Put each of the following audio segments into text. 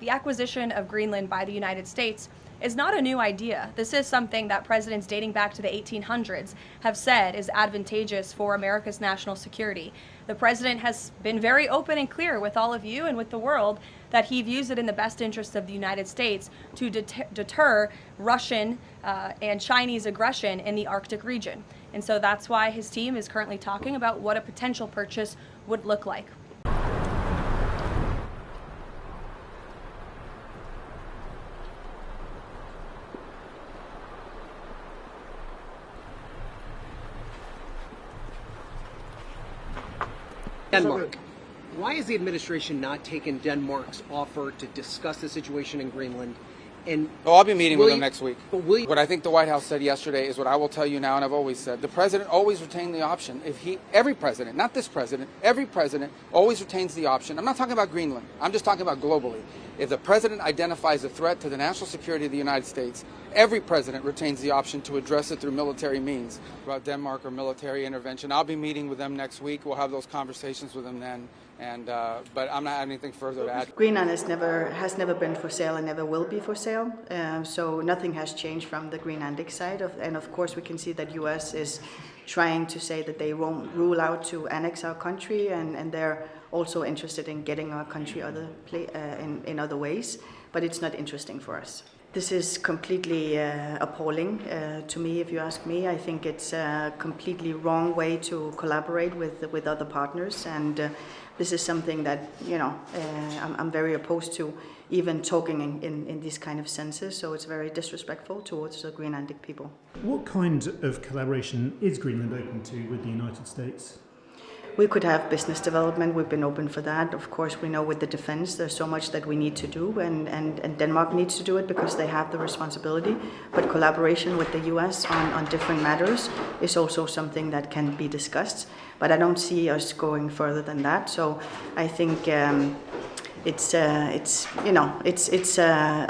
the acquisition of Greenland by the United States is not a new idea. This is something that presidents dating back to the 1800s have said is advantageous for America's national security. The president has been very open and clear with all of you and with the world that he views it in the best interest of the United States to deter Russian and Chinese aggression in the Arctic region. And so that's why his team is currently talking about what a potential purchase would look like. Denmark. Why has the administration not taken Denmark's offer to discuss the situation in Greenland? And I'll be meeting with them next week. But what I think the White House said yesterday is what I will tell you now, and I've always said. The president always retained the option. Every president, not this president, every president always retains the option. I'm not talking about Greenland. I'm just talking about globally. If the president identifies a threat to the national security of the United States, every president retains the option to address it through military means. About Denmark or military intervention, I'll be meeting with them next week. We'll have those conversations with them then. But I'm not having anything further to add. Greenland has never been for sale and never will be for sale. So nothing has changed from the Greenlandic side. And of course, we can see that U.S. is trying to say that they won't rule out to annex our country, and they're also interested in getting our country in other ways. But it's not interesting for us. This is completely appalling to me, if you ask me. I think it's a completely wrong way to collaborate with other partners, and this is something that, I'm very opposed to even talking in these kind of senses, so it's very disrespectful towards the Greenlandic people. What kind of collaboration is Greenland open to with the United States? We could have business development. We've been open for that. Of course, we know with the defense, there's so much that we need to do, and Denmark needs to do it because they have the responsibility. But collaboration with the U.S. on different matters is also something that can be discussed. But I don't see us going further than that. So I think it's a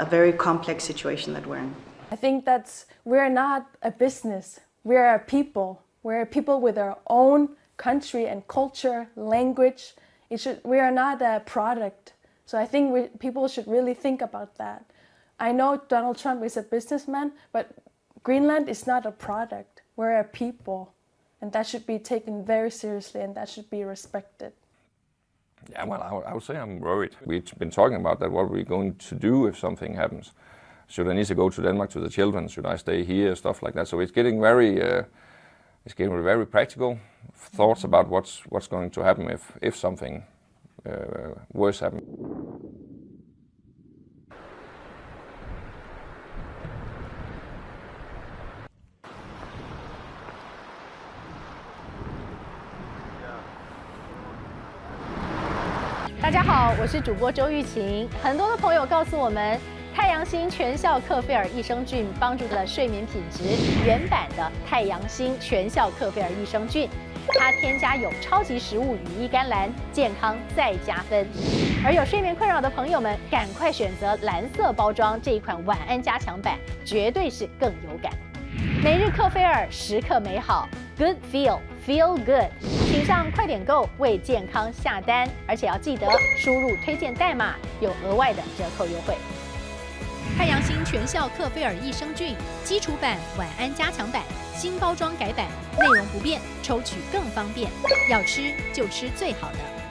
very complex situation that we're in. I think we're not a business. We're a people. We're a people with our own country and culture, language. We are not a product. So I think people should really think about that. I know Donald Trump is a businessman, but Greenland is not a product. We're a people, and that should be taken very seriously, and that should be respected. Yeah, well, I would say I'm worried. We've been talking about that, what we're going to do if something happens. Should I need to go to Denmark to the children? Should I stay here? Stuff like that. So it's getting very practical thoughts about what's going to happen if something worse happens.大家好，我是主播周玉琴。很多的朋友告诉我们，太阳星全效克菲尔益生菌帮助了睡眠品质。原版的太阳星全效克菲尔益生菌，它添加有超级食物羽衣甘蓝，健康再加分。而有睡眠困扰的朋友们，赶快选择蓝色包装这一款晚安加强版，绝对是更有感。每日克菲尔，时刻美好 ，Good Feel Good， 请上快点购为健康下单，而且要记得输入推荐代码，有额外的折扣优惠。太阳星全效克菲尔益生菌基础版、晚安加强版，新包装改版，内容不变，抽取更方便。要吃就吃最好的。